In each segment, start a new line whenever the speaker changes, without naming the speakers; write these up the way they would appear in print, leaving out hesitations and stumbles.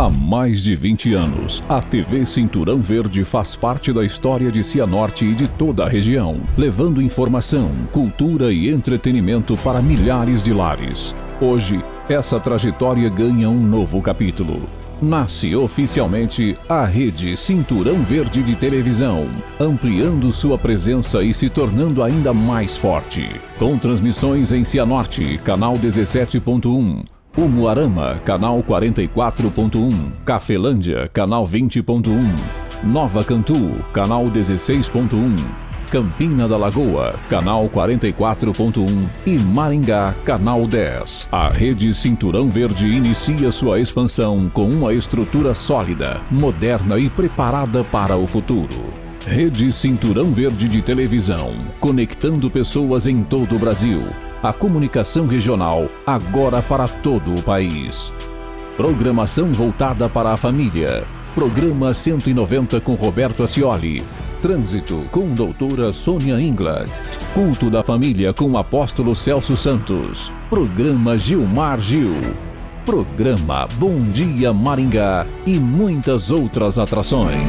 Há mais de 20 anos, a TV Cinturão Verde faz parte da história de Cianorte e de toda a região, levando informação, cultura e entretenimento para milhares de lares. Hoje, essa trajetória ganha um novo capítulo. Nasce oficialmente a Rede Cinturão Verde de Televisão, ampliando sua presença e se tornando ainda mais forte. Com transmissões em Cianorte, canal 17.1, Umuarama, canal 44.1, Cafelândia, canal 20.1, Nova Cantu, canal 16.1, Campina da Lagoa, canal 44.1 e Maringá, canal 10. A Rede Cinturão Verde inicia sua expansão com uma estrutura sólida, moderna e preparada para o futuro. Rede Cinturão Verde de Televisão, conectando pessoas em todo o Brasil. A comunicação regional, agora para todo o país. Programação voltada para a família. Programa 190 com Roberto Ascioli. Trânsito com doutora Sônia Ingladt. Culto da Família com o apóstolo Celso Santos. Programa Gilmar Gil. Programa Bom Dia Maringá e muitas outras atrações.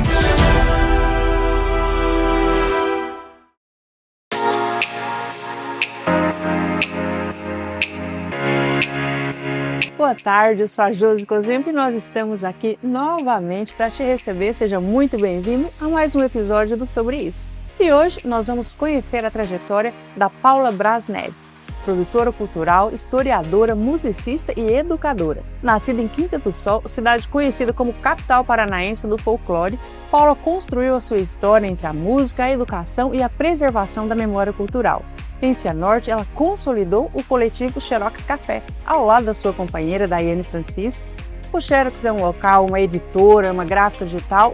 Boa tarde, eu sou a Josi Cozempo e nós estamos aqui novamente para te receber. Seja muito bem-vindo a mais um episódio do Sobre Isso. E hoje nós vamos conhecer a trajetória da Paula Braz Neves, produtora cultural, historiadora, musicista e educadora. Nascida em Quinta do Sol, cidade conhecida como capital paranaense do folclore, Paula construiu a sua história entre a música, a educação e a preservação da memória cultural. Em Cianorte, ela consolidou o coletivo Xerox Café, ao lado da sua companheira Daiane Francisco. O Xerox é um local, uma editora, uma gráfica digital,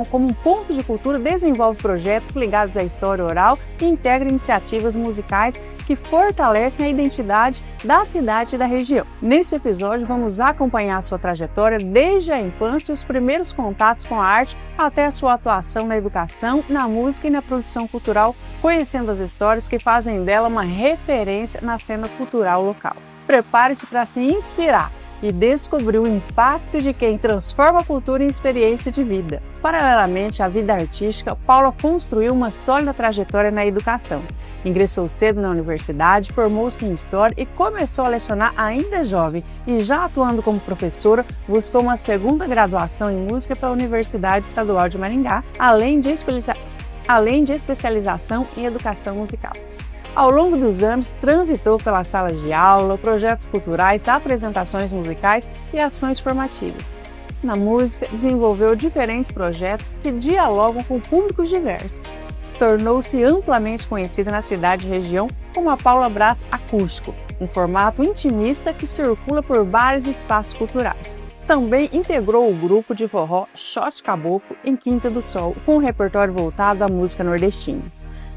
como um ponto de cultura, desenvolve projetos ligados à história oral e integra iniciativas musicais que fortalecem a identidade da cidade e da região. Nesse episódio, vamos acompanhar a sua trajetória desde a infância e os primeiros contatos com a arte até a sua atuação na educação, na música e na produção cultural, conhecendo as histórias que fazem dela uma referência na cena cultural local. Prepare-se para se inspirar e descobrir o impacto de quem transforma a cultura em experiência de vida. Paralelamente à vida artística, Paula construiu uma sólida trajetória na educação. Ingressou cedo na universidade, formou-se em História e começou a lecionar ainda jovem e, já atuando como professora, buscou uma segunda graduação em música pela Universidade Estadual de Maringá, além de especialização em educação musical. Ao longo dos anos, transitou pelas salas de aula, projetos culturais, apresentações musicais e ações formativas. Na música, desenvolveu diferentes projetos que dialogam com públicos diversos. Tornou-se amplamente conhecida na cidade e região como a Paula Braz Acústico, um formato intimista que circula por vários espaços culturais. Também integrou o grupo de forró Shot Caboclo em Quinta do Sol, com um repertório voltado à música nordestina.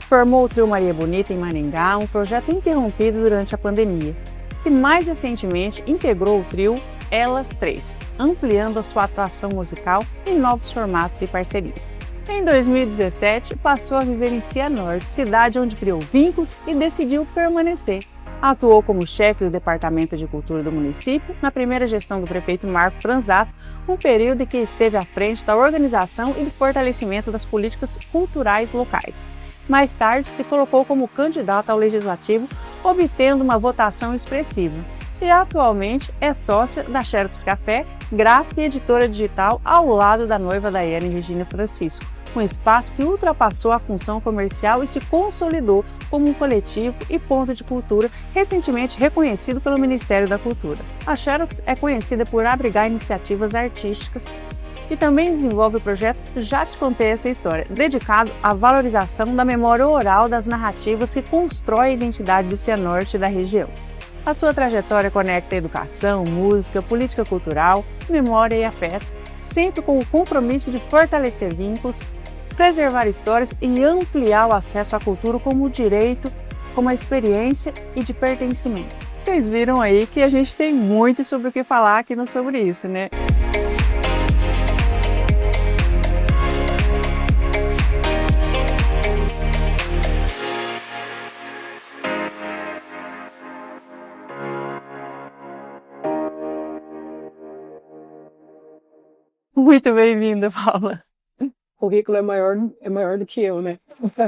Formou o Trio Maria Bonita em Maringá, um projeto interrompido durante a pandemia. E mais recentemente integrou o trio Elas Três, ampliando a sua atuação musical em novos formatos e parcerias. Em 2017, passou a viver em Cianorte, cidade onde criou vínculos e decidiu permanecer. Atuou como chefe do Departamento de Cultura do município na primeira gestão do prefeito Marco Franzato, um período em que esteve à frente da organização e do fortalecimento das políticas culturais locais. Mais tarde, se colocou como candidato ao Legislativo, obtendo uma votação expressiva. E atualmente é sócia da Xerox Café, gráfica e editora digital ao lado da noiva Daiane Regina Francisco, um espaço que ultrapassou a função comercial e se consolidou como um coletivo e ponto de cultura recentemente reconhecido pelo Ministério da Cultura. A Xerox é conhecida por abrigar iniciativas artísticas e também desenvolve o projeto Já Te Contei Essa História, dedicado à valorização da memória oral das narrativas que constroem a identidade de Cianorte e da região. A sua trajetória conecta educação, música, política cultural, memória e afeto, sempre com o compromisso de fortalecer vínculos, preservar histórias e ampliar o acesso à cultura como direito, como a experiência e de pertencimento. Vocês viram aí que a gente tem muito sobre o que falar aqui no Sobre Isso, né? Muito bem-vinda, Paula.
O currículo é maior do que eu, né?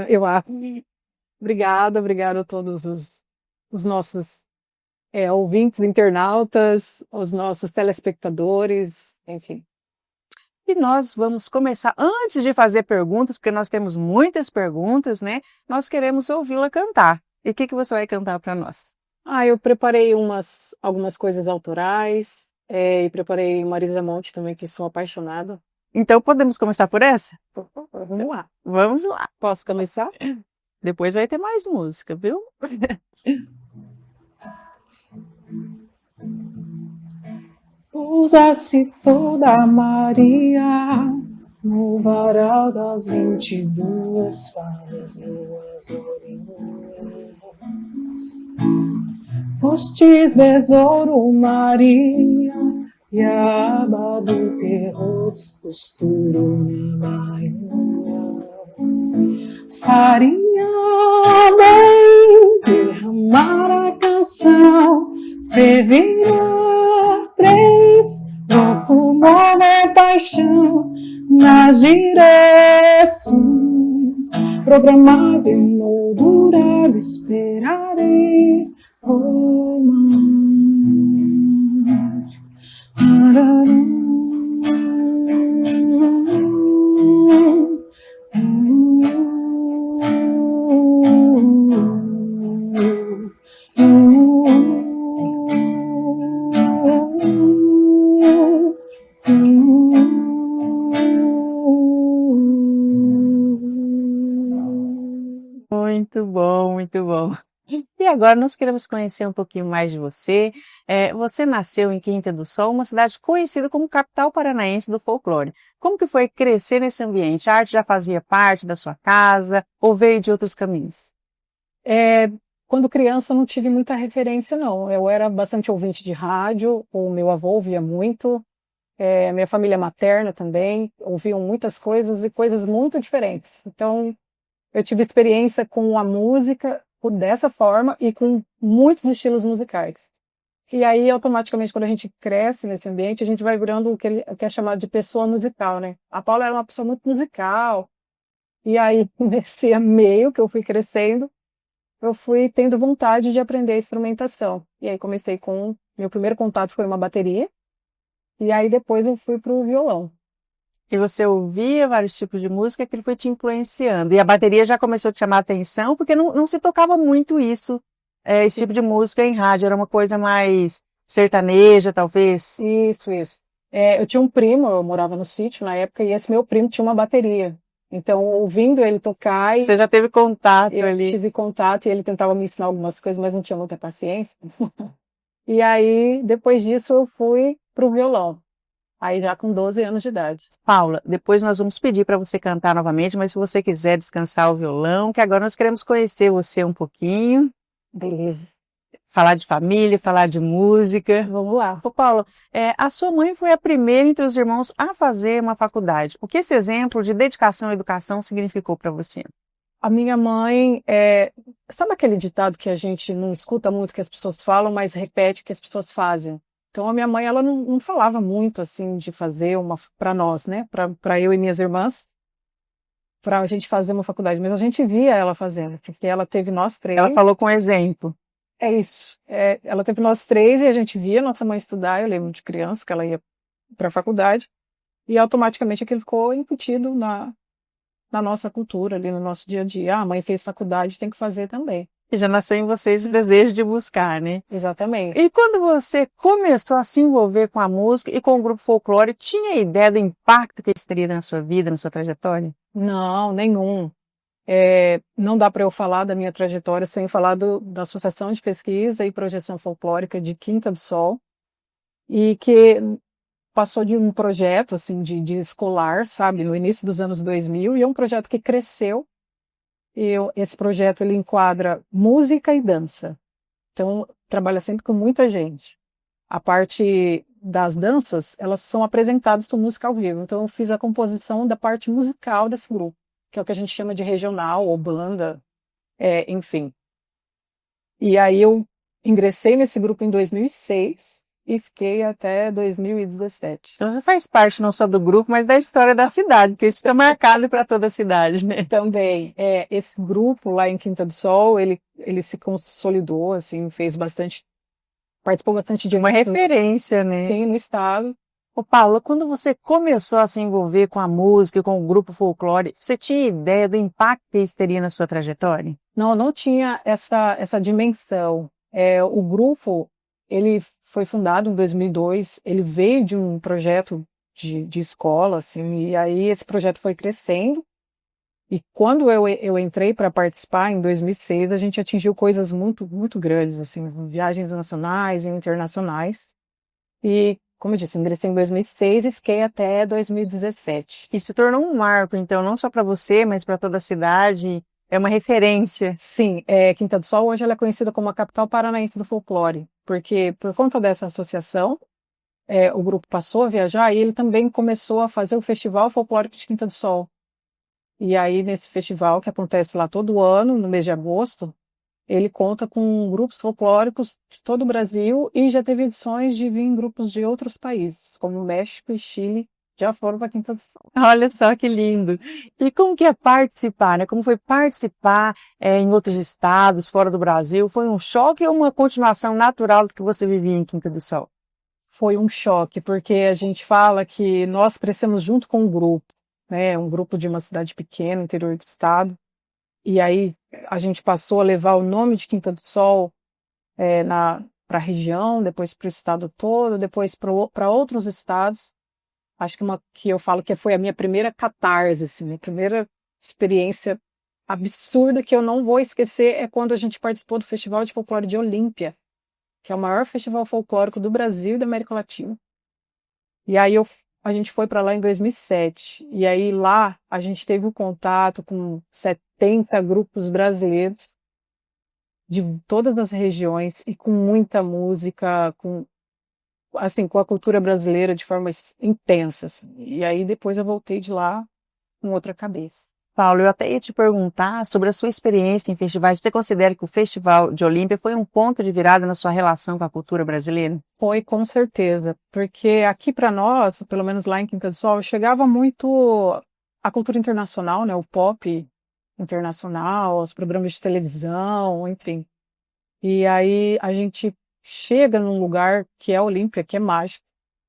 Eu acho. Obrigada a todos os nossos ouvintes, internautas, os nossos telespectadores, enfim.
E nós vamos começar, antes de fazer perguntas, porque nós temos muitas perguntas, né? Nós queremos ouvi-la cantar. E o que você vai cantar para nós?
Eu preparei algumas coisas autorais, e preparei Marisa Monte também, que sou apaixonada.
Então podemos começar por essa?
Vamos lá.
Vamos lá.
Posso começar?
Depois vai ter mais música, viu?
Pousa-se toda Maria no varal das 22 fadas luas lourinhas. Fostes besouro, Maria, e a aba do terror descosturou minha rainha. Farinha, bem, derramar a canção, fervirá 3, no pulmão da paixão, nas direções, programado e moldurado, esperarei romântico.
Muito bom, muito bom. E agora nós queremos conhecer um pouquinho mais de você. Você nasceu em Quinta do Sol, uma cidade conhecida como capital paranaense do folclore. Como que foi crescer nesse ambiente? A arte já fazia parte da sua casa ou veio de outros caminhos?
Quando criança eu não tive muita referência, não. Eu era bastante ouvinte de rádio, o meu avô ouvia muito, minha família materna também, ouviam muitas coisas e coisas muito diferentes. Então, eu tive experiência com a música dessa forma e com muitos estilos musicais. E aí, automaticamente, quando a gente cresce nesse ambiente, a gente vai virando o que é chamado de pessoa musical, né? A Paula era uma pessoa muito musical. E aí, nesse meio que eu fui crescendo, eu fui tendo vontade de aprender instrumentação. E aí, meu primeiro contato foi uma bateria. E aí, depois eu fui para o violão.
E você ouvia vários tipos de música, aquilo foi te influenciando. E a bateria já começou a te chamar a atenção, porque não se tocava muito esse tipo de música em rádio. Era uma coisa mais sertaneja, talvez.
Isso. Eu tinha um primo, eu morava no sítio na época, e esse meu primo tinha uma bateria. Então, ouvindo ele tocar...
Você já teve contato
ali? Eu tive contato e ele tentava me ensinar algumas coisas, mas não tinha muita paciência. E aí, depois disso, eu fui para o violão. Aí já com 12 anos de idade.
Paula, depois nós vamos pedir para você cantar novamente, mas se você quiser descansar o violão, que agora nós queremos conhecer você um pouquinho.
Beleza.
Falar de família, falar de música.
Vamos lá.
Ô, Paula, a sua mãe foi a primeira entre os irmãos a fazer uma faculdade. O que esse exemplo de dedicação à educação significou para você?
A minha mãe, sabe aquele ditado que a gente não escuta muito que as pessoas falam, mas repete o que as pessoas fazem? Então, a minha mãe, ela não falava muito, assim, de fazer para nós, né? Para eu e minhas irmãs, para a gente fazer uma faculdade. Mas a gente via ela fazendo, porque ela teve nós 3.
Ela falou com exemplo.
É isso. Ela teve nós 3 e a gente via nossa mãe estudar. Eu lembro de criança que ela ia para a faculdade. E automaticamente aquilo ficou incutido na nossa cultura, ali no nosso dia a dia. A mãe fez faculdade, tem que fazer também.
E já nasceu em vocês o desejo de buscar, né?
Exatamente.
E quando você começou a se envolver com a música e com o grupo folclore, tinha ideia do impacto que isso teria na sua vida, na sua trajetória?
Não, nenhum. Não dá para eu falar da minha trajetória sem falar da Associação de Pesquisa e Projeção Folclórica de Quinta do Sol, e que passou de um projeto assim, de escolar, sabe, no início dos anos 2000, e é um projeto que cresceu. Esse projeto ele enquadra música e dança. Então, trabalha sempre com muita gente. A parte das danças, elas são apresentadas com música ao vivo. Então, eu fiz a composição da parte musical desse grupo, que é o que a gente chama de regional ou banda, enfim. E aí eu ingressei nesse grupo em 2006 e fiquei até 2017.
Então você faz parte não só do grupo, mas da história da cidade, porque isso fica marcado para toda a cidade, né?
Também, esse grupo lá em Quinta do Sol, ele se consolidou, assim, participou bastante de
Uma referência, né?
Sim, no estado.
Ô Paula, quando você começou a se envolver com a música, com o grupo folclore, você tinha ideia do impacto que isso teria na sua trajetória?
Não tinha essa dimensão. O grupo, ele foi fundado em 2002, ele veio de um projeto de escola, assim, e aí esse projeto foi crescendo, e quando eu entrei para participar, em 2006, a gente atingiu coisas muito, muito grandes, assim, viagens nacionais e internacionais, e, como eu disse, ingressei em 2006 e fiquei até 2017.
E se tornou um marco, então, não só para você, mas para toda a cidade. É uma referência.
Sim, Quinta do Sol hoje ela é conhecida como a capital paranaense do folclore, porque por conta dessa associação, o grupo passou a viajar e ele também começou a fazer o Festival Folclórico de Quinta do Sol. E aí, nesse festival, que acontece lá todo ano, no mês de agosto, ele conta com grupos folclóricos de todo o Brasil e já teve edições de vir grupos de outros países, como México e Chile, já foram para Quinta do Sol.
Olha só que lindo. E como que é participar, né? Como foi participar em outros estados, fora do Brasil? Foi um choque ou uma continuação natural do que você vivia em Quinta do Sol?
Foi um choque, porque a gente fala que nós crescemos junto com um grupo, né? Um grupo de uma cidade pequena, interior do estado. E aí a gente passou a levar o nome de Quinta do Sol para a região, depois para o estado todo, depois para outros estados. Acho que eu falo que foi a minha primeira catarse, assim, minha primeira experiência absurda que eu não vou esquecer é quando a gente participou do Festival de Folclore de Olímpia, que é o maior festival folclórico do Brasil e da América Latina. E aí a gente foi para lá em 2007. E aí lá a gente teve um contato com 70 grupos brasileiros de todas as regiões e com muita música, com a cultura brasileira de forma intensa. Assim. E aí depois eu voltei de lá com outra cabeça.
Paulo, eu até ia te perguntar sobre a sua experiência em festivais. Você considera que o Festival de Olímpia foi um ponto de virada na sua relação com a cultura brasileira?
Foi, com certeza, porque aqui para nós, pelo menos lá em Quinta do Sol, chegava muito a cultura internacional, né, o pop internacional, os programas de televisão, enfim. E aí a gente chega num lugar que é a Olímpia, que é mágico.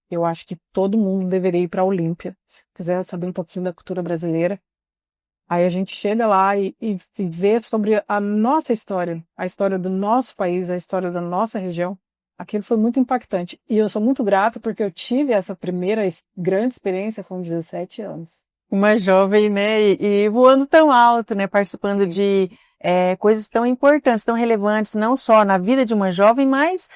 Eu acho que todo mundo deveria ir para a Olímpia, se quiser saber um pouquinho da cultura brasileira. Aí a gente chega lá e vê sobre a nossa história, a história do nosso país, a história da nossa região. Aquilo foi muito impactante. E eu sou muito grata porque eu tive essa primeira grande experiência com 17 anos.
Uma jovem, né? E voando tão alto, né? Participando de coisas tão importantes, tão relevantes, não só na vida de uma jovem, mas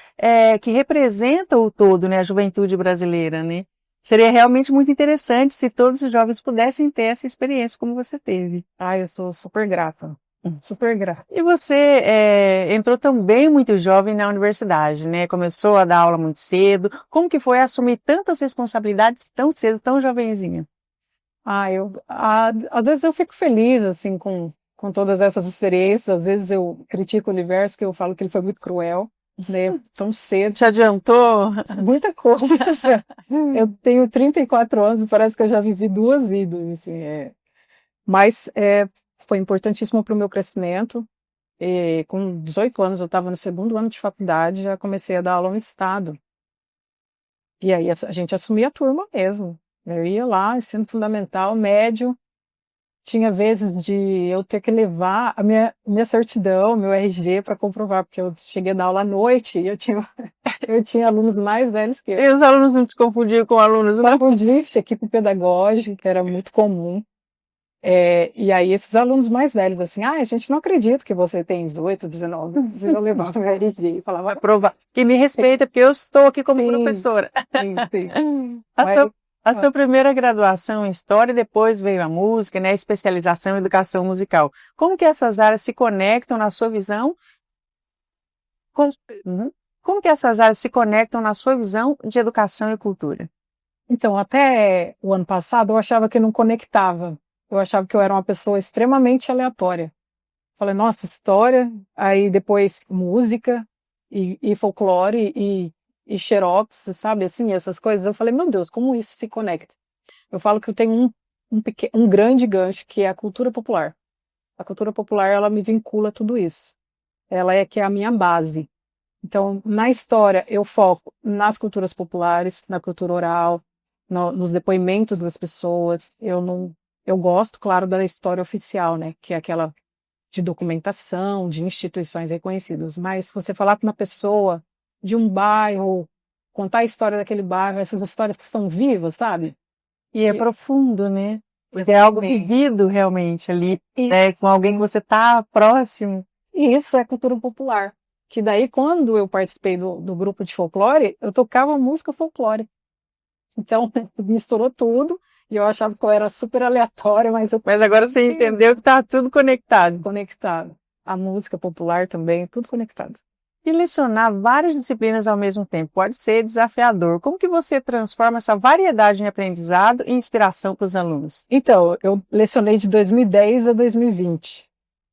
que representam o todo, né? A juventude brasileira, né? Seria realmente muito interessante se todos os jovens pudessem ter essa experiência como você teve.
Eu sou super grata. Super grata.
E você entrou também muito jovem na universidade, né? Começou a dar aula muito cedo. Como que foi assumir tantas responsabilidades tão cedo, tão jovenzinha?
Às vezes eu fico feliz, assim, com todas essas experiências. Às vezes eu critico o universo, que eu falo que ele foi muito cruel, né? Tão cedo.
Te adiantou?
Muita coisa. Eu tenho 34 anos e parece que eu já vivi 2 vidas, assim, Mas foi importantíssimo para o meu crescimento. E, com 18 anos, eu estava no 2º ano de faculdade, já comecei a dar aula no estado. E aí a gente assumia a turma mesmo. Eu ia lá, ensino fundamental, médio. Tinha vezes de eu ter que levar a minha certidão, meu RG para comprovar, porque eu cheguei a dar aula à noite e eu tinha alunos mais velhos que eu.
E os alunos não te confundiam com alunos, não?
Confundia, equipe pedagógica, que era muito comum. E aí esses alunos mais velhos, assim, a gente não acredita que você tem 18, 19 anos. Eu levava meu RG e falava, vai provar.
Que me respeita, porque eu estou aqui como professora.
Sim.
A sua primeira graduação em História, depois veio a música, né, a especialização em Educação Musical. Como que essas áreas se conectam na sua visão? Como que essas áreas se conectam na sua visão de educação e cultura?
Então, até o ano passado, eu achava que não conectava. Eu achava que eu era uma pessoa extremamente aleatória. Falei, nossa, história, aí depois música e folclore, e e xerox, sabe, assim, essas coisas. Eu falei, meu Deus, como isso se conecta? Eu falo que eu tenho um grande gancho, que é a cultura popular. A cultura popular, ela me vincula a tudo isso. Ela é que é a minha base. Então, na história, eu foco nas culturas populares, na cultura oral, nos depoimentos das pessoas. Eu gosto, claro, da história oficial, né, que é aquela de documentação, de instituições reconhecidas. Mas se você falar com uma pessoa de um bairro, contar a história daquele bairro, essas histórias que estão vivas, sabe?
E é profundo, né? Porque é algo vivido realmente ali, né? Com alguém que você tá próximo.
E isso é cultura popular. Que daí, quando eu participei do grupo de folclore, eu tocava música folclore. Então, misturou tudo, e eu achava que eu era super aleatória,
Mas agora você entendeu que tá tudo conectado.
Conectado. A música popular também, tudo conectado.
E lecionar várias disciplinas ao mesmo tempo pode ser desafiador. Como que você transforma essa variedade em aprendizado e inspiração para os alunos?
Então, eu lecionei de 2010 a 2020.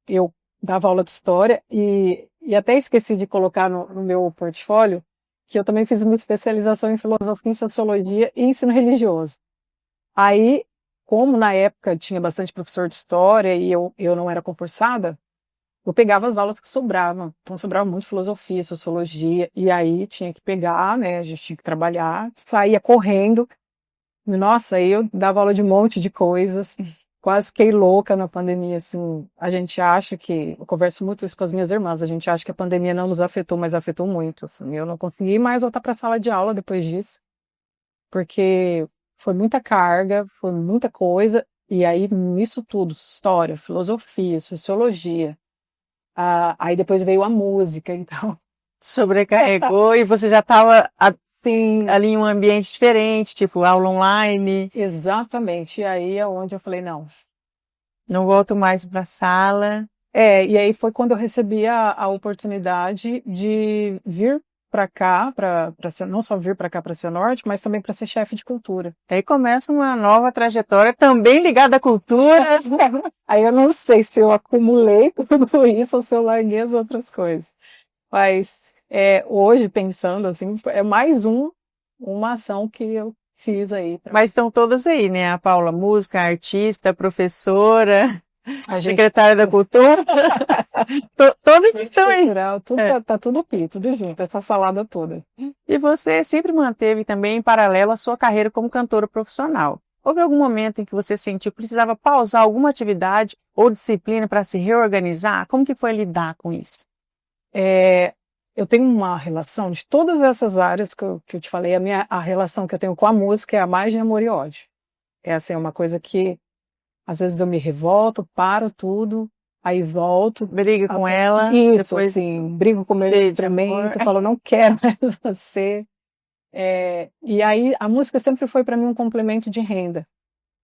Eu dava aula de história e até esqueci de colocar no meu portfólio que eu também fiz uma especialização em filosofia e sociologia e ensino religioso. Aí, como na época tinha bastante professor de história e eu não era concursada, eu pegava as aulas que sobravam. Então, sobrava muito filosofia, sociologia, e aí tinha que pegar, né? A gente tinha que trabalhar, saía correndo. Nossa, aí eu dava aula de um monte de coisas. Quase fiquei louca na pandemia, assim. A gente acha que... Eu converso muito isso com as minhas irmãs. A gente acha que a pandemia não nos afetou, mas afetou muito. Assim. Eu não consegui mais voltar para a sala de aula depois disso, porque foi muita carga, foi muita coisa. E aí, nisso tudo, história, filosofia, sociologia... aí depois veio a música, então
sobrecarregou e você já estava assim, ali em um ambiente diferente, tipo aula online.
Exatamente, e aí é onde eu falei, não
volto mais para a sala.
E aí foi quando eu recebi a oportunidade de vir para cá, não só vir para cá para Cianorte, mas também para ser chefe de cultura.
Aí começa uma nova trajetória também ligada à cultura.
Aí eu não sei se eu acumulei tudo isso ou se eu larguei as outras coisas. Mas hoje, pensando assim, é mais uma ação que eu fiz aí.
Mas estão todas aí, né? A Paula, música, artista, professora... secretária da Cultura, todas estão aí.
Tá tudo aqui, tudo junto, essa salada toda.
E você sempre manteve também em paralelo a sua carreira como cantora profissional. Houve algum momento em que você sentiu que precisava pausar alguma atividade ou disciplina para se reorganizar? Como que foi lidar com isso?
Eu tenho uma relação de todas essas áreas que eu te falei, a relação que eu tenho com a música é a mais de amor e ódio. Essa é uma coisa que às vezes eu me revolto, paro tudo, aí volto.
Briga com ela.
Isso, depois, assim, brigo com o meu instrumento, falo, não quero mais você. E aí a música sempre foi para mim um complemento de renda.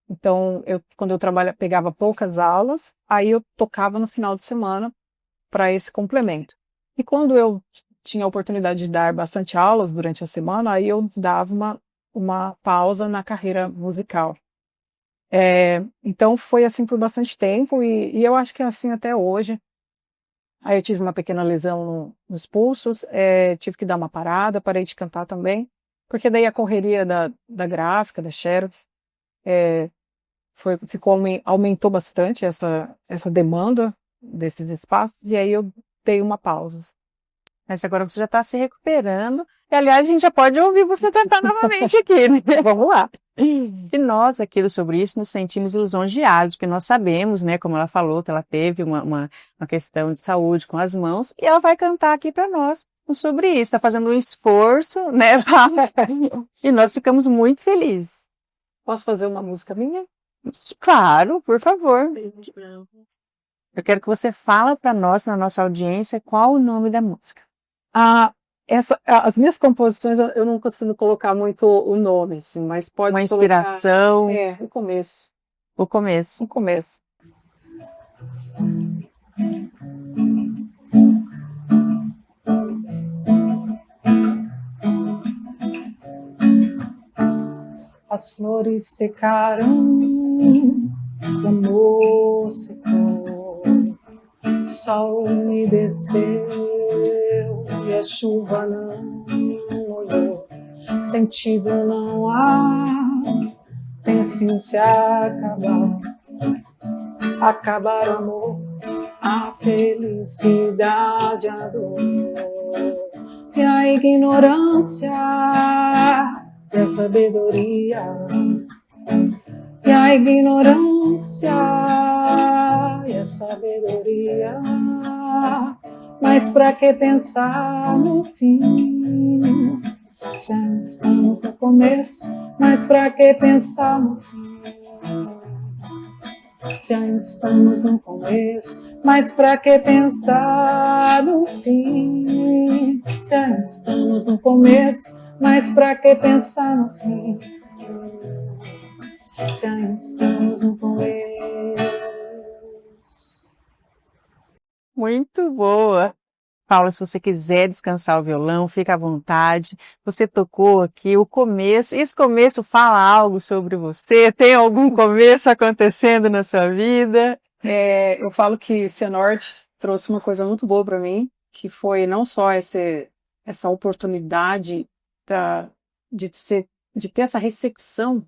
Então, quando eu pegava poucas aulas, aí eu tocava no final de semana para esse complemento. E quando eu tinha a oportunidade de dar bastante aulas durante a semana, aí eu dava uma pausa na carreira musical. Então foi assim por bastante tempo e eu acho que é assim até hoje. Aí eu tive uma pequena lesão nos pulsos, tive que dar uma parada, parei de cantar também, porque daí a correria da gráfica, da Xerox, aumentou bastante essa demanda desses espaços, e aí eu dei uma pausa.
Mas agora você já está se recuperando, e aliás a gente já pode ouvir você cantar novamente aqui, né?
Vamos lá.
E nós, aqui do Sobre Isso, nos sentimos lisonjeados, porque nós sabemos, né, como ela falou, que ela teve uma questão de saúde com as mãos, e ela vai cantar aqui para nós sobre isso, está fazendo um esforço, né, e nós ficamos muito felizes.
Posso fazer uma música minha?
Claro, por favor. Eu quero que você fale para nós, na nossa audiência, qual o nome da música.
As minhas composições eu não costumo colocar muito o nome, assim, mas pode
uma inspiração.
O começo.
O começo.
O começo. As flores secaram, o amor secou, o sol me desceu e a chuva não molhou. sentido não há, tem sim se acabar. Acabar o amor, a felicidade, a dor e a ignorância e a sabedoria. E a ignorância e a sabedoria. Mas pra que pensar no fim? Se ainda estamos no começo, mas pra que pensar no fim? Se ainda estamos no começo, mas pra que pensar no fim? Se ainda estamos no começo, mas pra que pensar no fim? Se ainda estamos no começo.
Muito boa. Paula, se você quiser descansar o violão, fica à vontade. Você tocou aqui o começo. Esse começo fala algo sobre você? Tem algum começo acontecendo na sua vida?
Eu falo que Cianorte trouxe uma coisa muito boa para mim, que foi não só essa oportunidade de ter essa recepção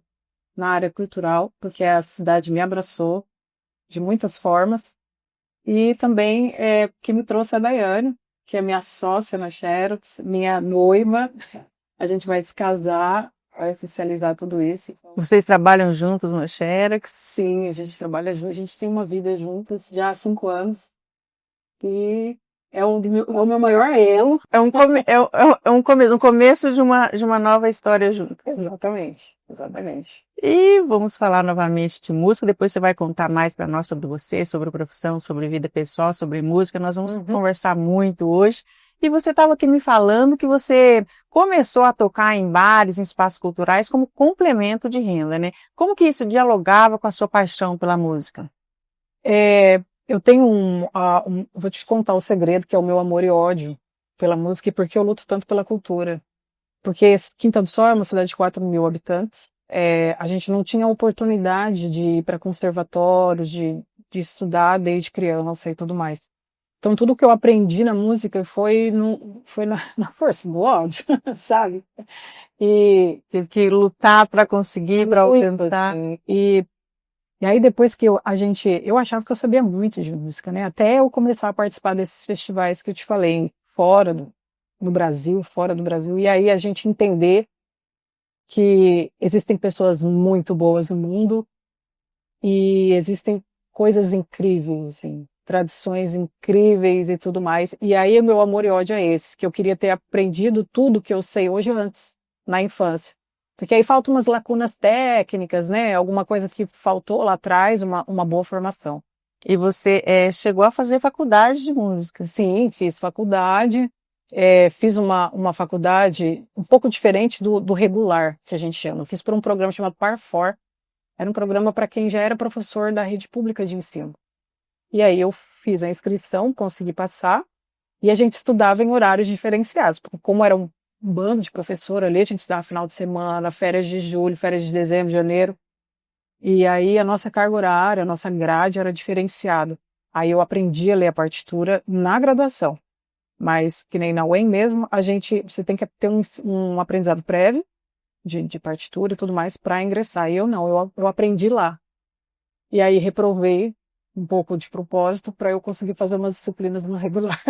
na área cultural, porque a cidade me abraçou de muitas formas, e também que me trouxe a Daiane, que é minha sócia na Xerox, minha noiva. A gente vai se casar, vai oficializar tudo isso.
Vocês trabalham juntos no Xerox?
Sim, a gente trabalha junto, a gente tem uma vida juntas já há 5 anos. E é o meu maior elo.
É um começo de uma nova história juntos.
Exatamente, exatamente.
E vamos falar novamente de música, depois você vai contar mais para nós sobre você, sobre a profissão, sobre vida pessoal, sobre música. Nós vamos conversar muito hoje. E você estava aqui me falando que você começou a tocar em bares, em espaços culturais, como complemento de renda, né? Como que isso dialogava com a sua paixão pela música?
Eu tenho vou te contar o segredo, que é o meu amor e ódio pela música e porque eu luto tanto pela cultura. Porque Quinta do Sol é uma cidade de 4.000 habitantes. A gente não tinha oportunidade de ir para conservatórios, de estudar desde criança e tudo mais. Então tudo que eu aprendi na música foi na força do ódio, sabe? E
Teve que lutar para conseguir, para alcançar.
assim, e aí depois que eu achava que eu sabia muito de música, né? Até eu começar a participar desses festivais que eu te falei, fora do Brasil, e aí a gente entender que existem pessoas muito boas no mundo e existem coisas incríveis, assim, tradições incríveis e tudo mais. E aí o meu amor e ódio é esse, que eu queria ter aprendido tudo que eu sei hoje antes, na infância. Porque aí faltam umas lacunas técnicas, né? Alguma coisa que faltou lá atrás, uma boa formação.
E você chegou a fazer faculdade de música?
Sim, fiz faculdade. Fiz uma faculdade um pouco diferente do regular, que a gente chama. Fiz por um programa chamado Par4. Era um programa para quem já era professor da rede pública de ensino. E aí eu fiz a inscrição, consegui passar, e a gente estudava em horários diferenciados. Porque como era um bando de professor ali, a gente estudava final de semana, férias de julho, férias de dezembro, janeiro. E aí a nossa carga horária, a nossa grade era diferenciada. Aí eu aprendi a ler a partitura na graduação. Mas, que nem na UEM mesmo, você tem que ter um aprendizado prévio de partitura e tudo mais para ingressar. E eu não, eu aprendi lá. E aí reprovei um pouco de propósito para eu conseguir fazer umas disciplinas no regular.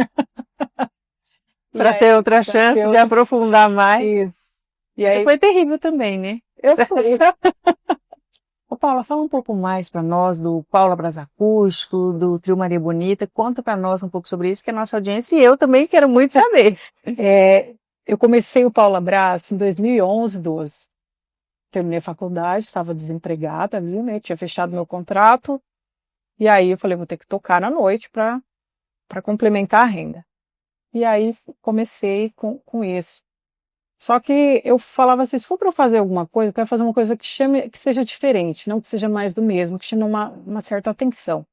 Para ter outra chance de aprofundar mais.
Isso. E
Você
aí,
foi terrível também, né?
eu fui.
Ô, Paula, fala um pouco mais para nós do Paula Brás Acústico, do Trio Maria Bonita. Conta para nós um pouco sobre isso, que a nossa audiência e eu também quero muito saber.
Eu comecei o Paula Brás em 2011, 12. Terminei a faculdade, estava desempregada, viu, né? Tinha fechado meu contrato. E aí eu falei, vou ter que tocar na noite para complementar a renda. E aí comecei com isso. Só que eu falava assim, se for para eu fazer alguma coisa, eu quero fazer uma coisa que seja diferente, não que seja mais do mesmo, que chame uma certa atenção.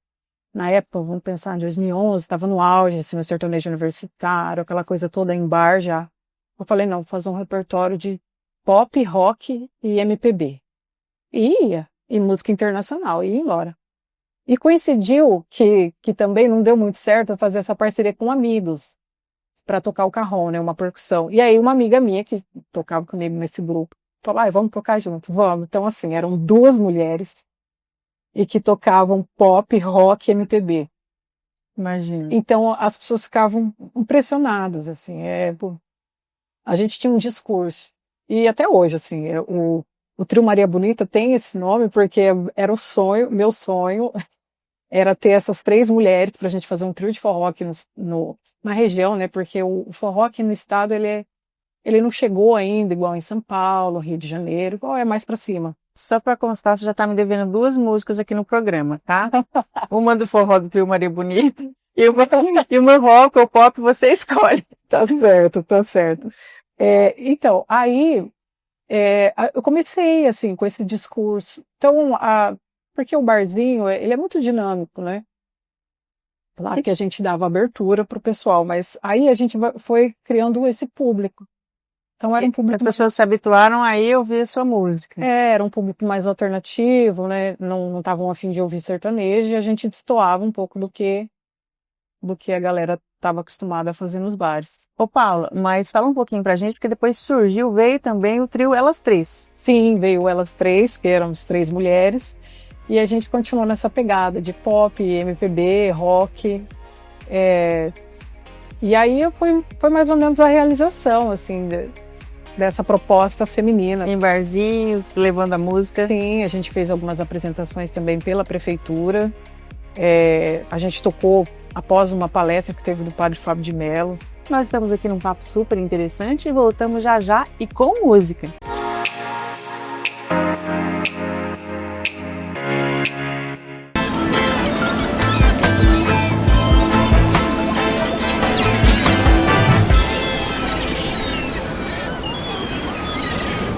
Na época, vamos pensar, em 2011, estava no auge, assim, meu sertanejo universitário, aquela coisa toda em bar já. Eu falei, não, vou fazer um repertório de pop, rock e MPB. E música internacional, e ia embora. E coincidiu que também não deu muito certo eu fazer essa parceria com amigos. para tocar o cajón, né, uma percussão. E aí uma amiga minha que tocava comigo nesse grupo falou, vamos tocar junto, vamos. Então assim, eram 2 mulheres e que tocavam pop, rock e MPB.
Imagina.
Então as pessoas ficavam impressionadas, assim, a gente tinha um discurso. E até hoje, assim, o Trio Maria Bonita tem esse nome porque era meu sonho era ter essas 3 mulheres para a gente fazer um trio de forró aqui na região, né? Porque o forró aqui no estado, ele não chegou ainda igual em São Paulo, Rio de Janeiro, igual é mais para cima.
Só para constar, você já tá me devendo 2 músicas aqui no programa, tá? Uma do forró do Trio Maria Bonita e uma rock ou pop, você escolhe.
Tá certo, tá certo. Então, aí eu comecei assim com esse discurso. Então, porque o barzinho ele é muito dinâmico, né? Claro que a gente dava abertura para o pessoal, mas aí a gente foi criando esse público. Então era um público.
As pessoas se habituaram aí a ouvir a sua música.
Era um público mais alternativo, né? Não estavam a fim de ouvir sertanejo e a gente destoava um pouco do que a galera estava acostumada a fazer nos bares.
Ô Paula, mas fala um pouquinho pra gente, porque depois veio também o trio Elas Três.
Sim, veio Elas Três, que éramos 3 mulheres, e a gente continuou nessa pegada de pop, MPB, rock. E aí foi mais ou menos a realização, assim, dessa proposta feminina.
Em barzinhos, levando a música.
Sim, a gente fez algumas apresentações também pela prefeitura. A gente tocou após uma palestra que teve do padre Fábio de Mello.
Nós estamos aqui num papo super interessante e voltamos já já e com música.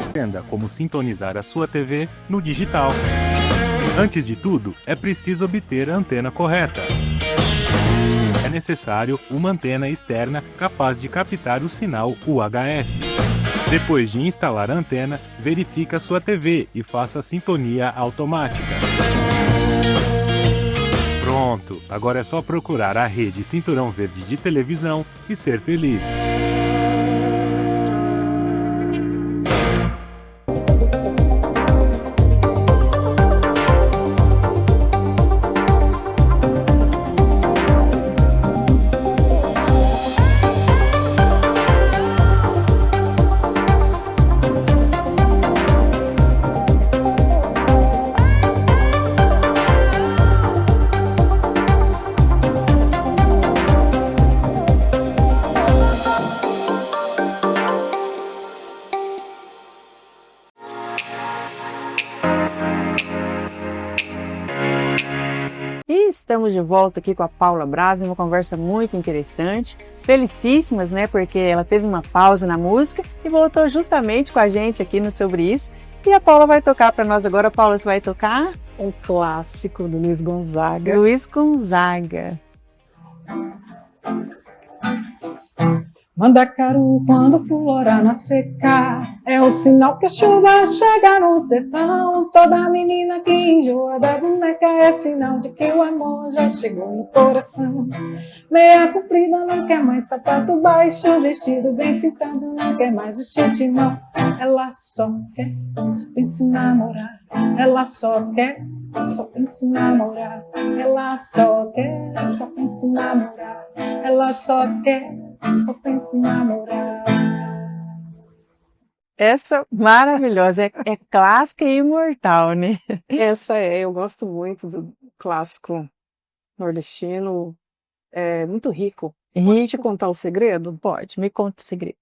Aprenda como sintonizar a sua TV no digital. Antes de tudo, é preciso obter a antena correta. É necessário uma antena externa capaz de captar o sinal UHF. Depois de instalar a antena, verifique a sua TV e faça a sintonia automática. Pronto, agora é só procurar a rede Cinturão Verde de televisão e ser feliz.
Estamos de volta aqui com a Paula Braga, uma conversa muito interessante, felicíssimas, né, porque ela teve uma pausa na música e voltou justamente com a gente aqui no Sobre Isso. E a Paula vai tocar para nós agora. Paula, você vai tocar?
Um clássico do Luiz Gonzaga.
Luiz Gonzaga.
Mandacaru, quando florar na seca, é o sinal que a chuva chega no sertão. Toda menina que enjoa da boneca é sinal de que o amor já chegou no coração. Meia comprida não quer mais sapato baixo, vestido bem citado não quer mais vestir de mão. Ela só pensa em namorar. Ela só pensa em namorar. Ela só pensa em namorar. Ela só pensa em namorar.
Essa maravilhosa, é clássica e imortal, né?
Eu gosto muito do clássico nordestino, é muito rico. Posso te contar o segredo?
Pode, me conta o segredo.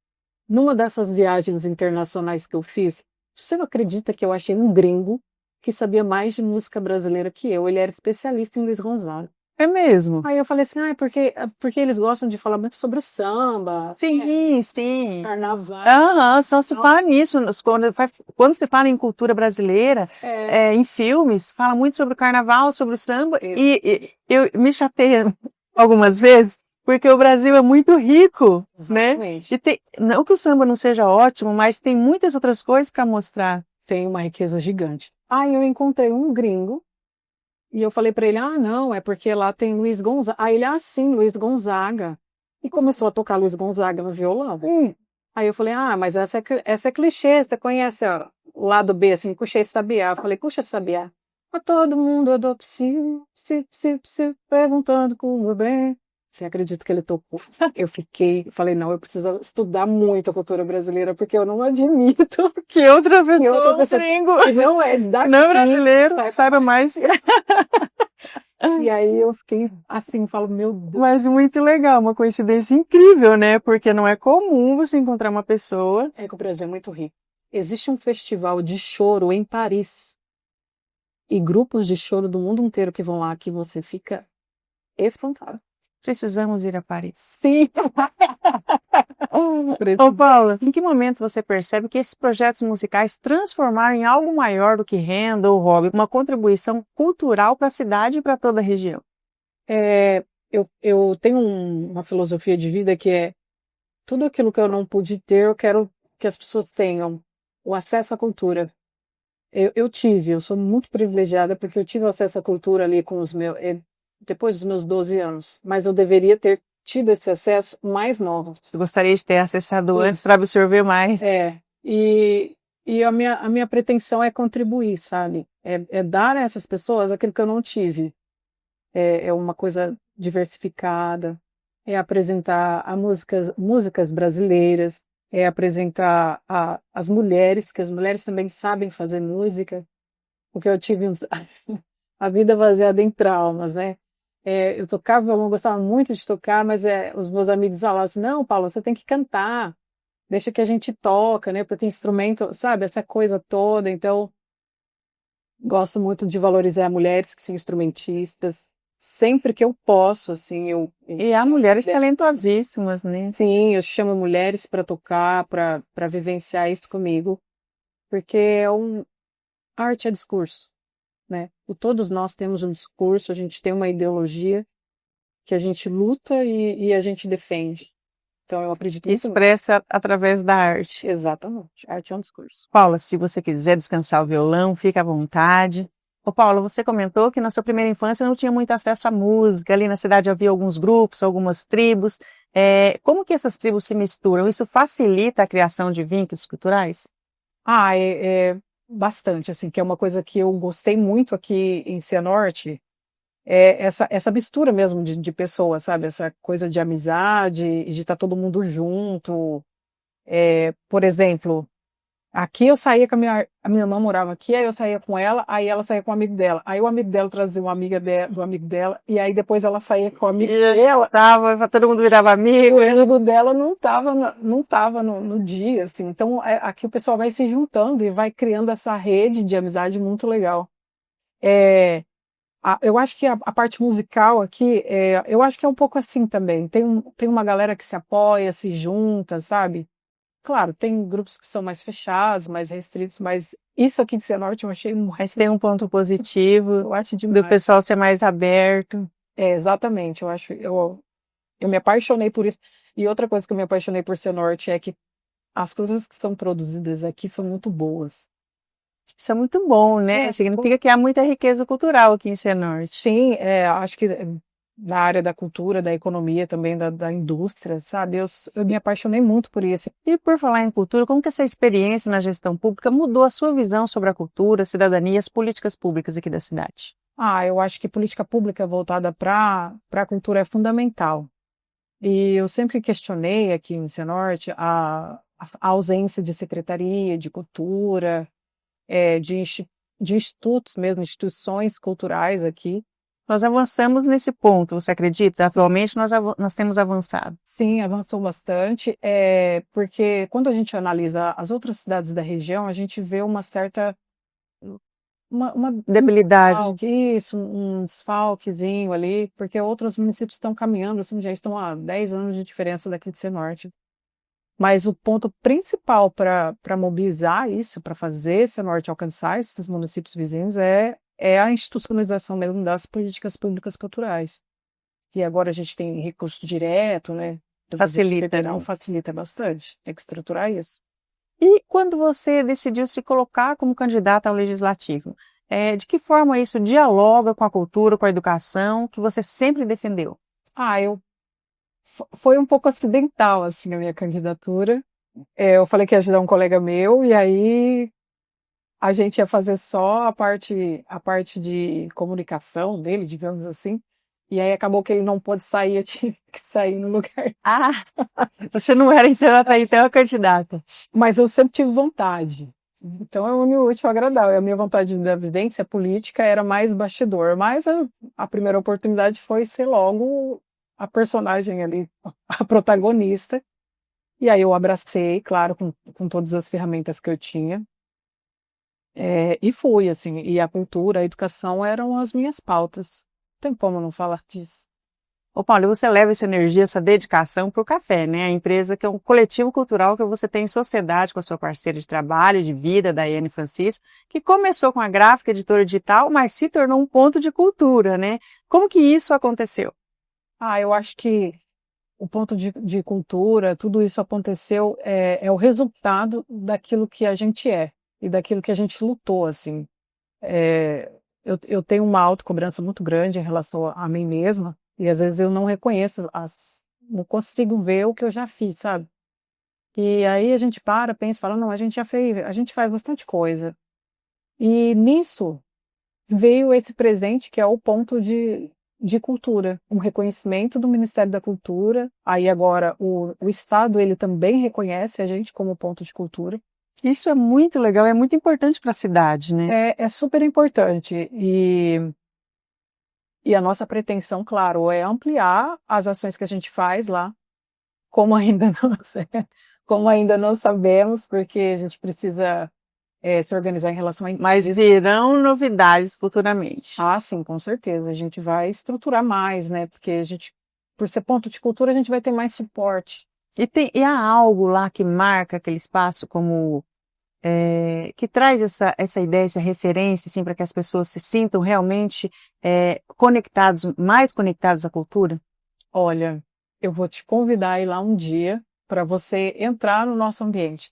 Numa dessas viagens internacionais que eu fiz, você não acredita que eu achei um gringo que sabia mais de música brasileira que eu? Ele era especialista em Luiz Gonzaga.
É mesmo?
Aí eu falei assim, porque eles gostam de falar muito sobre o samba.
Sim, sim.
Carnaval.
Só se fala nisso. Quando se fala em cultura brasileira, em filmes, fala muito sobre o carnaval, sobre o samba. E eu me chateio algumas vezes, porque o Brasil é muito rico,
exatamente,
né? E não que o samba não seja ótimo, mas tem muitas outras coisas para mostrar.
Tem uma riqueza gigante. Aí eu encontrei um gringo, e eu falei para ele, não, é porque lá tem Luiz Gonzaga. Aí ele, sim, Luiz Gonzaga. e começou a tocar Luiz Gonzaga no violão. Aí eu falei, mas essa é clichê, você conhece ó, o lado B, assim, Cuxê Sabiá. Eu falei, Cuxa Sabiá. A todo mundo eu dou psiu, perguntando como bem. Você acredita que ele tocou? Falei, não, eu preciso estudar muito a cultura brasileira, porque eu não admito
Que outra pessoa,
que não é daqui,
não é brasileiro, saiba mais.
E aí eu fiquei assim, falo, meu Deus.
Mas muito legal, uma coincidência incrível, né? Porque não é comum você encontrar uma pessoa.
É que o Brasil é muito rico. Existe um festival de choro em Paris. E grupos de choro do mundo inteiro que vão lá, que você fica espantado.
Precisamos ir a Paris.
Sim!
Ô Paula, em que momento você percebe que esses projetos musicais transformaram em algo maior do que renda ou hobby, uma contribuição cultural para a cidade e para toda a região?
Eu tenho uma filosofia de vida que é tudo aquilo que eu não pude ter, eu quero que as pessoas tenham o acesso à cultura. Eu sou muito privilegiada porque eu tive acesso à cultura ali com depois dos meus 12 anos, mas eu deveria ter tido esse acesso mais novo.
Você gostaria de ter acessado antes para absorver mais?
E a minha pretensão é contribuir, sabe? É dar a essas pessoas aquilo que eu não tive. É uma coisa diversificada, é apresentar músicas brasileiras, é apresentar as mulheres, que as mulheres também sabem fazer música, porque eu tive a vida baseada em traumas, né? Eu tocava violão, gostava muito de tocar, mas os meus amigos falavam assim, não, Paulo, você tem que cantar, deixa que a gente toca, né? Porque tem instrumento, sabe? Essa coisa toda, então gosto muito de valorizar mulheres que são instrumentistas, sempre que eu posso, assim,
E há mulheres talentosíssimas, né?
Sim, eu chamo mulheres para tocar, para vivenciar isso comigo, porque arte é discurso, né? Todos nós temos um discurso, a gente tem uma ideologia que a gente luta e a gente defende. Então eu acredito muito
expressa através da arte.
Exatamente, a arte é um discurso.
Paula, se você quiser descansar o violão, fica à vontade. Ô Paula, você comentou que na sua primeira infância não tinha muito acesso à música, ali na cidade havia alguns grupos, algumas tribos. Como que essas tribos se misturam? Isso facilita a criação de vínculos culturais?
Bastante, assim, que é uma coisa que eu gostei muito aqui em Cianorte, essa mistura mesmo de pessoas, sabe? Essa coisa de amizade, de estar todo mundo junto. Por exemplo, aqui eu saía com a minha irmã morava aqui, aí eu saía com ela, aí ela saía com o amigo dela. Aí o amigo dela trazia uma amiga do amigo dela, e aí depois ela saía com o amigo dela.
Todo mundo virava amigo.
O amigo dela não tava no dia, assim. Então aqui o pessoal vai se juntando e vai criando essa rede de amizade muito legal. Eu acho que a parte musical aqui, eu acho que é um pouco assim também. Tem uma galera que se apoia, se junta, sabe? Claro, tem grupos que são mais fechados, mais restritos, mas isso aqui de Cianorte eu achei muito...
Mas tem um ponto positivo,
eu acho demais.
Do pessoal ser mais aberto.
Exatamente, eu me apaixonei por isso. E outra coisa que eu me apaixonei por Cianorte é que as coisas que são produzidas aqui são muito boas.
Isso é muito bom, né? Significa que há muita riqueza cultural aqui em Cianorte.
Sim, acho que na área da cultura, da economia também, da indústria, sabe? Eu me apaixonei muito por isso.
E por falar em cultura, como que essa experiência na gestão pública mudou a sua visão sobre a cultura, a cidadania e as políticas públicas aqui da cidade?
Eu acho que política pública voltada para a cultura é fundamental. E eu sempre questionei aqui em Cianorte a ausência de secretaria, de cultura, de institutos mesmo, instituições culturais aqui.
Nós avançamos nesse ponto, você acredita? Atualmente nós temos avançado.
Sim, avançou bastante, porque quando a gente analisa as outras cidades da região, a gente vê uma certa... Uma
debilidade.
Um desfalquezinho ali, porque outros municípios estão caminhando, assim, já estão há 10 anos de diferença daqui de Cianorte. Mas o ponto principal para mobilizar isso, para fazer Cianorte alcançar esses municípios vizinhos, é a institucionalização mesmo das políticas públicas culturais. E agora a gente tem recurso direto, né?
Facilita,
não facilita bastante. Tem que estruturar isso.
E quando você decidiu se colocar como candidata ao legislativo, de que forma isso dialoga com a cultura, com a educação, que você sempre defendeu?
Eu Foi um pouco acidental, assim, a minha candidatura. Eu falei que ia ajudar um colega meu, e aí a gente ia fazer só a parte de comunicação dele, digamos assim. E aí acabou que ele não pôde sair, eu tive que sair no lugar.
Ah, você não era então a candidata.
Mas eu sempre tive vontade. Então eu me útil agradável. A minha vontade da vivência política era mais bastidor, mas a primeira oportunidade foi ser logo a personagem ali, a protagonista. E aí eu abracei, claro, com todas as ferramentas que eu tinha. E fui, assim, e a cultura, a educação eram as minhas pautas. Não tem como não falar disso.
Ô Paulo, e você leva essa energia, essa dedicação para o café, né? A empresa que é um coletivo cultural que você tem em sociedade com a sua parceira de trabalho, de vida, Daiane Francisco, que começou com a gráfica, editora digital, mas se tornou um ponto de cultura, né? Como que isso aconteceu?
Eu acho que o ponto de cultura, tudo isso aconteceu, é o resultado daquilo que a gente é e daquilo que a gente lutou, assim. Eu tenho uma autocobrança muito grande em relação a mim mesma, e às vezes eu não reconheço, não consigo ver o que eu já fiz, sabe? E aí a gente pensa, fala, não, a gente já fez, a gente faz bastante coisa. E nisso veio esse presente que é o ponto de cultura, um reconhecimento do Ministério da Cultura. Aí agora o Estado, ele também reconhece a gente como ponto de cultura.
Isso é muito legal, é muito importante para a cidade, né?
É super importante. E a nossa pretensão, claro, é ampliar as ações que a gente faz lá, como ainda não, como ainda não sabemos, porque a gente precisa se organizar em relação a...
Mas virão novidades futuramente.
Sim, com certeza. A gente vai estruturar mais, né? Porque a gente, por ser ponto de cultura, a gente vai ter mais suporte.
E há algo lá que marca aquele espaço como que traz essa ideia, essa referência, assim, para que as pessoas se sintam realmente mais conectados à cultura?
Olha, eu vou te convidar a ir lá um dia para você entrar no nosso ambiente.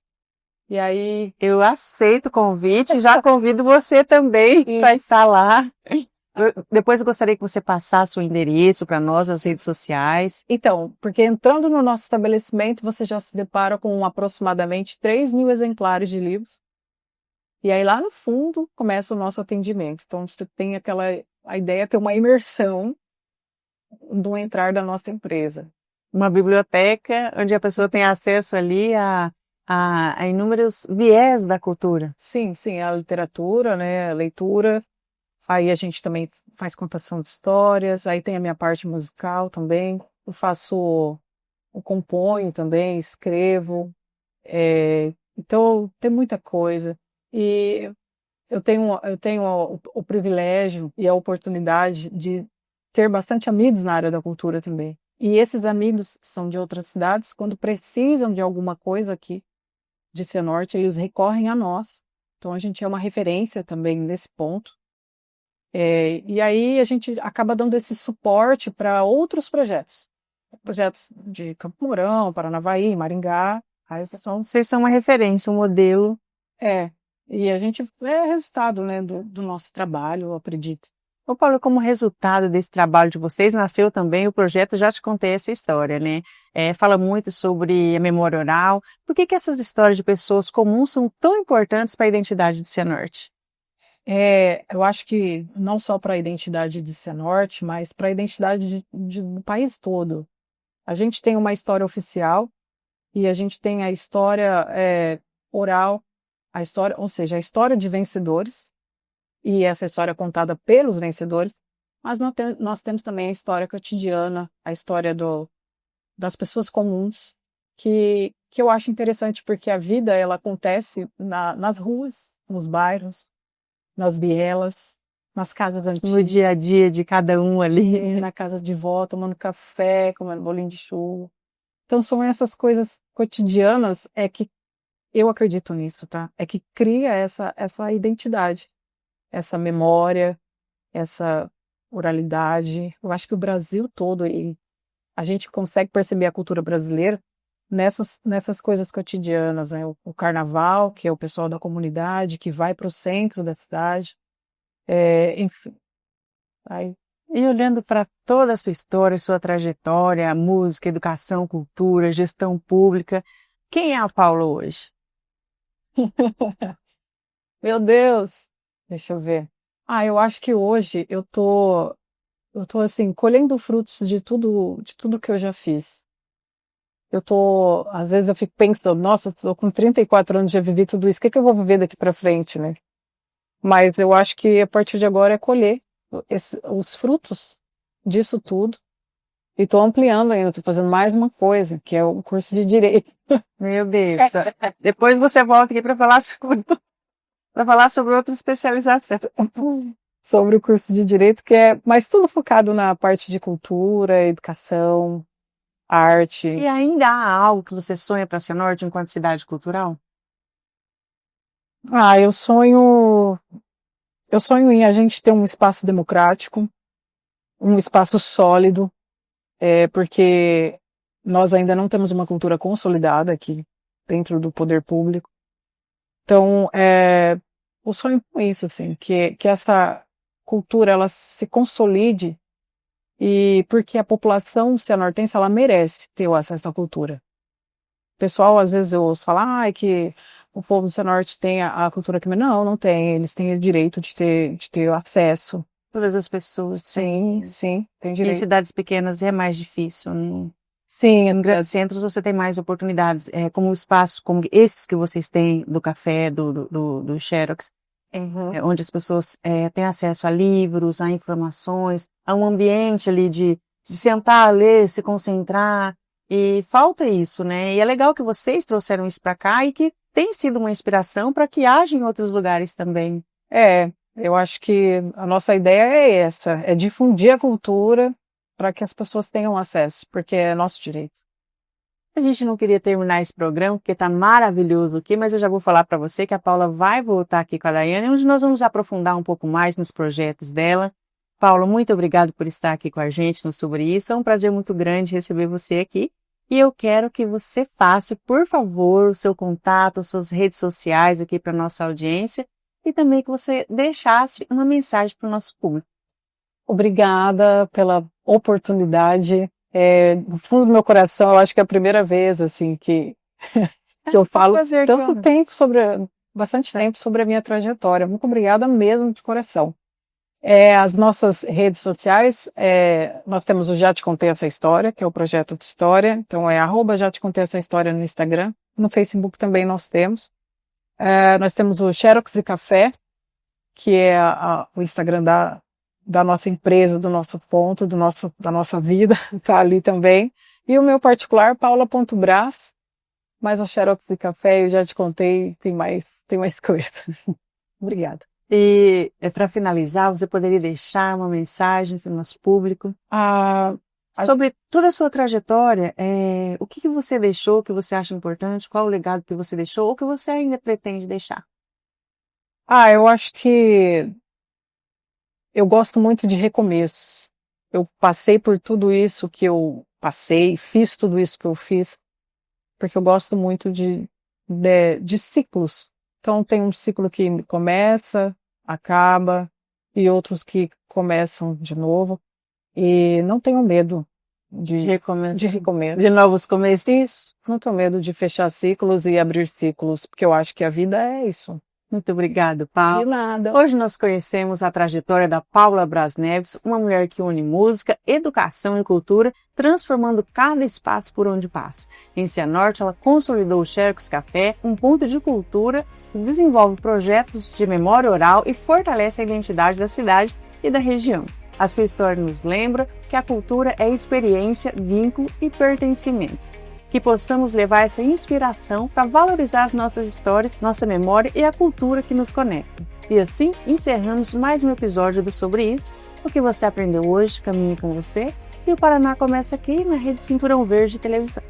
E aí...
Eu aceito o convite, já convido você também para estar lá. Depois eu gostaria que você passasse o endereço para nós, as redes sociais.
Então, porque entrando no nosso estabelecimento, você já se depara com aproximadamente 3.000 exemplares de livros. E aí lá no fundo começa o nosso atendimento. Então você tem a ideia é ter uma imersão do entrar da nossa empresa.
Uma biblioteca onde a pessoa tem acesso ali a inúmeros viés da cultura.
Sim, a literatura, né, a leitura. Aí a gente também faz contação de histórias, aí tem a minha parte musical também. Eu componho também, escrevo. Então tem muita coisa. E eu tenho o privilégio e a oportunidade de ter bastante amigos na área da cultura também. E esses amigos são de outras cidades, quando precisam de alguma coisa aqui de Cianorte, eles recorrem a nós. Então a gente é uma referência também nesse ponto. E aí a gente acaba dando esse suporte para outros projetos. Projetos de Campo Mourão, Paranavaí, Maringá.
Vocês são uma referência, um modelo.
E a gente é resultado, né, do nosso trabalho, eu acredito.
Ô Paulo, como resultado desse trabalho de vocês, nasceu também o projeto Já Te Contei Essa História, né? Fala muito sobre a memória oral. Por que essas histórias de pessoas comuns são tão importantes para a identidade de Cianorte?
Eu acho que não só para a identidade de Cianorte, mas para a identidade do país todo. A gente tem uma história oficial e a gente tem a história oral, ou seja, a história de vencedores, e essa história é contada pelos vencedores, mas nós temos também a história cotidiana, a história das pessoas comuns, que eu acho interessante, porque a vida ela acontece nas ruas, nos bairros, nas vielas, nas casas antigas.
No dia a dia de cada um ali.
Na casa de vó, tomando café, comendo bolinho de chuva. Então são essas coisas cotidianas que eu acredito nisso, tá? É que cria essa identidade, essa memória, essa oralidade. Eu acho que o Brasil todo, e a gente consegue perceber a cultura brasileira nessas coisas cotidianas, né? O carnaval, que é o pessoal da comunidade que vai para o centro da cidade, enfim. Aí
E olhando para toda a sua história, sua trajetória, música, educação, cultura, gestão pública, quem é a Paula hoje?
Meu Deus! Deixa eu ver. Eu acho que hoje eu tô assim, colhendo frutos de tudo que eu já fiz. Às vezes eu fico pensando, nossa, eu tô com 34 anos, já vivi tudo isso, o que que eu vou viver daqui pra frente, né? Mas eu acho que a partir de agora é colher os frutos disso tudo. E tô ampliando ainda, tô fazendo mais uma coisa, que é o curso de Direito.
Meu Deus. Depois você volta aqui para falar sobre outra especialização.
Sobre o curso de Direito, que é mais tudo focado na parte de cultura, educação, arte.
E ainda há algo que você sonha para Cianorte enquanto cidade cultural?
Eu sonho em a gente ter um espaço democrático, um espaço sólido, porque nós ainda não temos uma cultura consolidada aqui dentro do poder público. Então, o sonho com isso, assim, que essa cultura ela se consolide, e porque a população cianortense ela merece ter o acesso à cultura. O pessoal, às vezes, eu ouço falar que o povo do Cianorte tem a cultura que... Não tem. Eles têm o direito de ter o acesso.
Todas as pessoas.
Sim, tem
Em
direito.
cidades pequenas é mais difícil.
Sim,
Em grandes centros você tem mais oportunidades, como espaços como esses que vocês têm do café, do Xerox, onde as pessoas têm acesso a livros, a informações, a um ambiente ali de sentar, ler, se concentrar. E falta isso, né? E é legal que vocês trouxeram isso para cá e que tem sido uma inspiração para que haja em outros lugares também.
Eu acho que a nossa ideia é essa, é difundir a cultura para que as pessoas tenham acesso, porque é nosso direito.
A gente não queria terminar esse programa, porque está maravilhoso aqui, mas eu já vou falar para você que a Paula vai voltar aqui com a Daiane, onde nós vamos aprofundar um pouco mais nos projetos dela. Paula, muito obrigado por estar aqui com a gente no Sobre Isso. É um prazer muito grande receber você aqui. E eu quero que você faça, por favor, o seu contato, as suas redes sociais aqui para a nossa audiência e também que você deixasse uma mensagem para o nosso público.
Obrigada pela oportunidade. No fundo do meu coração, eu acho que é a primeira vez assim que eu falo bastante tempo sobre a minha trajetória. Muito obrigada mesmo de coração. As nossas redes sociais, nós temos o Já Te Contei Essa História, que é o projeto de história, então é @Já Te Contei Essa História no Instagram, no Facebook também nós temos. Nós temos o Xerox e Café, que é o Instagram da nossa empresa, do nosso ponto, da nossa vida, tá ali também. E o meu particular, paula.braz, mas o Xerox e Café, eu já te contei, tem mais coisa. Obrigada.
E para finalizar, você poderia deixar uma mensagem para o nosso público sobre toda a sua trajetória, o que você deixou, que você acha importante, qual o legado que você deixou ou que você ainda pretende deixar?
Eu acho que eu gosto muito de recomeços. Eu passei por tudo isso que eu passei, fiz tudo isso que eu fiz, porque eu gosto muito de ciclos. Então tem um ciclo que começa, acaba, e outros que começam de novo. E não tenho medo de recomeço.
De novos começos?
Isso. Não tenho medo de fechar ciclos e abrir ciclos, porque eu acho que a vida é isso.
Muito obrigada, Paula.
De nada.
Hoje nós conhecemos a trajetória da Paula Braz Neves, uma mulher que une música, educação e cultura, transformando cada espaço por onde passa. Em Cianorte, ela consolidou o Xerox Café, um ponto de cultura, desenvolve projetos de memória oral e fortalece a identidade da cidade e da região. A sua história nos lembra que a cultura é experiência, vínculo e pertencimento. Que possamos levar essa inspiração para valorizar as nossas histórias, nossa memória e a cultura que nos conecta. E assim, encerramos mais um episódio do Sobre Isso. O que você aprendeu hoje caminha com você. E o Paraná começa aqui na Rede Cinturão Verde Televisão.